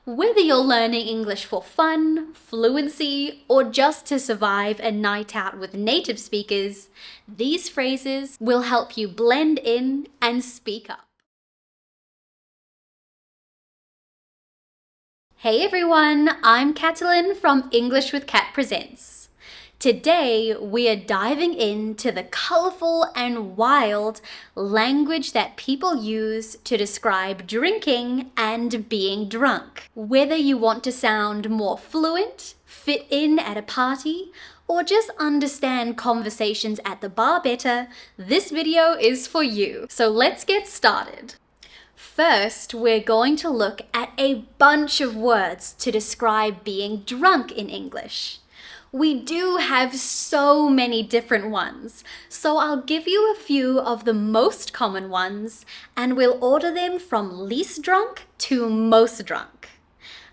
Whether you're learning English for fun, fluency, or just to survive a night out with native speakers, these phrases will help you blend in and speak up. Hey everyone, I'm Catalin from English with Cat Presents. Today, we are diving into the colorful and wild language that people use to describe drinking and being drunk. Whether you want to sound more fluent, fit in at a party, or just understand conversations at the bar better, this video is for you. So let's get started. First, we're going to look at a bunch of words to describe being drunk in English. We do have so many different ones, so I'll give you a few of the most common ones and we'll order them from least drunk to most drunk.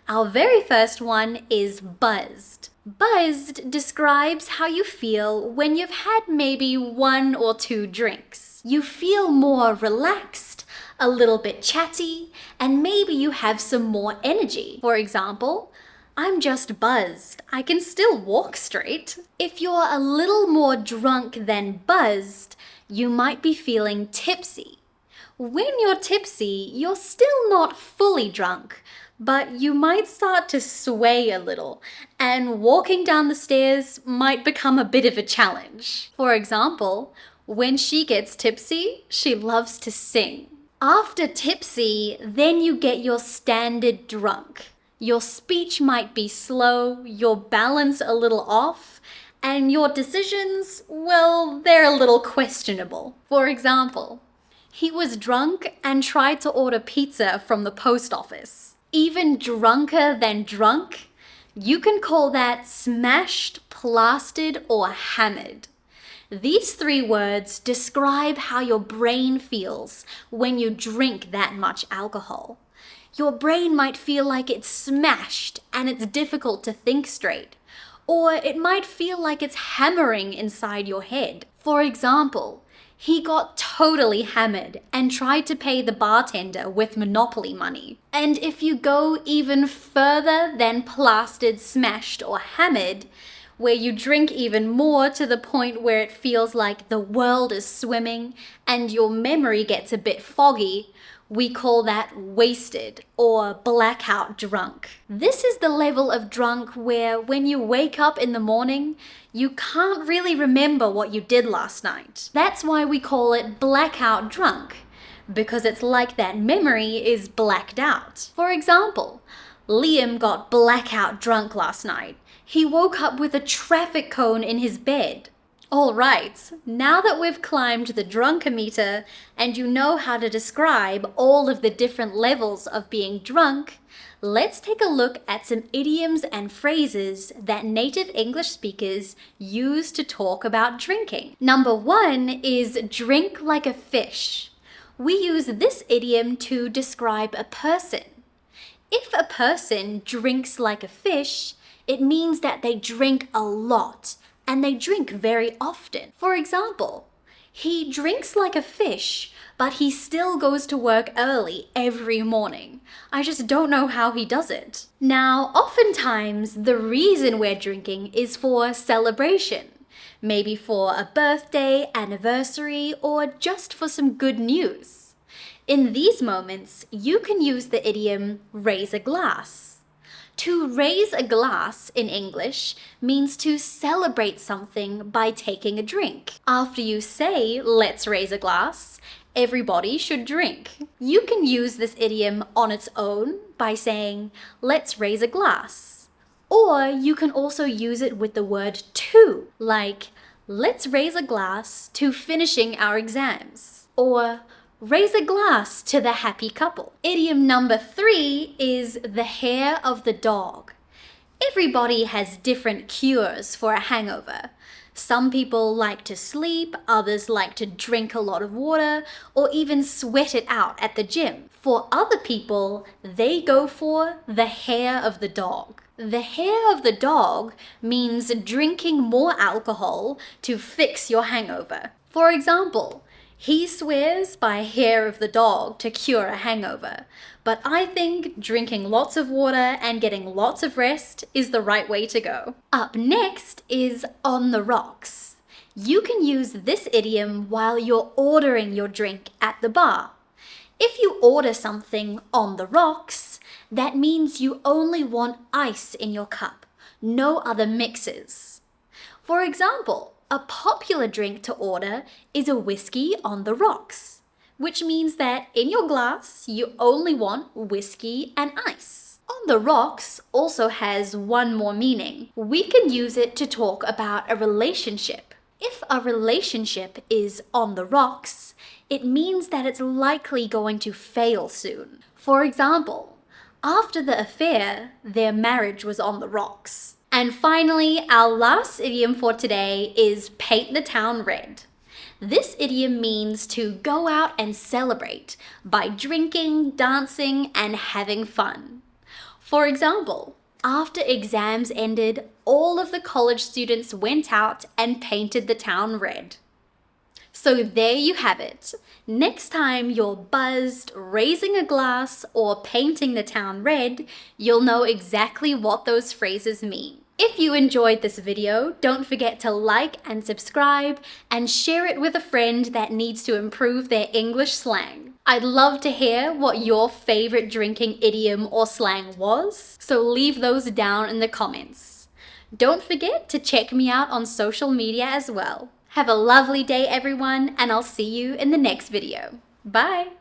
Our very first one is buzzed. Buzzed describes how you feel when you've had maybe 1 or 2 drinks. You feel more relaxed, a little bit chatty, and maybe you have some more energy. For example, I'm just buzzed. I can still walk straight. If you're a little more drunk than buzzed, you might be feeling tipsy. When you're tipsy, you're still not fully drunk, but you might start to sway a little, and walking down the stairs might become a bit of a challenge. For example, when she gets tipsy, she loves to sing. After tipsy, then you get your standard drunk. Your speech might be slow, your balance a little off, and your decisions, well, they're a little questionable. For example, he was drunk and tried to order pizza from the post office. Even drunker than drunk, you can call that smashed, plastered, or hammered. These 3 words describe how your brain feels when you drink that much alcohol. Your brain might feel like it's smashed and it's difficult to think straight. Or it might feel like it's hammering inside your head. For example, he got totally hammered and tried to pay the bartender with Monopoly money. And if you go even further than plastered, smashed, or hammered, where you drink even more to the point where it feels like the world is swimming and your memory gets a bit foggy, we call that wasted or blackout drunk. This is the level of drunk where when you wake up in the morning, you can't really remember what you did last night. That's why we call it blackout drunk, because it's like that memory is blacked out. For example, Liam got blackout drunk last night. He woke up with a traffic cone in his bed. All right, now that we've climbed the drunkometer and you know how to describe all of the different levels of being drunk, let's take a look at some idioms and phrases that native English speakers use to talk about drinking. Number 1 is drink like a fish. We use this idiom to describe a person. If a person drinks like a fish, it means that they drink a lot. And they drink very often. For example, he drinks like a fish, but he still goes to work early every morning. I just don't know how he does it. Now, oftentimes, the reason we're drinking is for celebration. Maybe for a birthday, anniversary, or just for some good news. In these moments, you can use the idiom raise a glass. To raise a glass in English means to celebrate something by taking a drink. After you say, let's raise a glass, everybody should drink. You can use this idiom on its own by saying, let's raise a glass. Or you can also use it with the word to, like, let's raise a glass to finishing our exams. Or raise a glass to the happy couple. Idiom number 3 is the hair of the dog. Everybody has different cures for a hangover. Some people like to sleep, others like to drink a lot of water, or even sweat it out at the gym. For other people, they go for the hair of the dog. The hair of the dog means drinking more alcohol to fix your hangover. For example, He swears by hair of the dog to cure a hangover, but I think drinking lots of water and getting lots of rest is the right way to go. Up next is on the rocks. You can use this idiom while you're ordering your drink at the bar. If you order something on the rocks, that means you only want ice in your cup, no other mixes. For example, a popular drink to order is a whiskey on the rocks, which means that in your glass, you only want whiskey and ice. On the rocks also has one more meaning. We can use it to talk about a relationship. If a relationship is on the rocks, it means that it's likely going to fail soon. For example, after the affair, their marriage was on the rocks. And finally, our last idiom for today is paint the town red. This idiom means to go out and celebrate by drinking, dancing, and having fun. For example, after exams ended, all of the college students went out and painted the town red. So there you have it. Next time you're buzzed, raising a glass, or painting the town red, you'll know exactly what those phrases mean. If you enjoyed this video, don't forget to like and subscribe and share it with a friend that needs to improve their English slang. I'd love to hear what your favorite drinking idiom or slang was, so leave those down in the comments. Don't forget to check me out on social media as well. Have a lovely day, everyone, and I'll see you in the next video. Bye!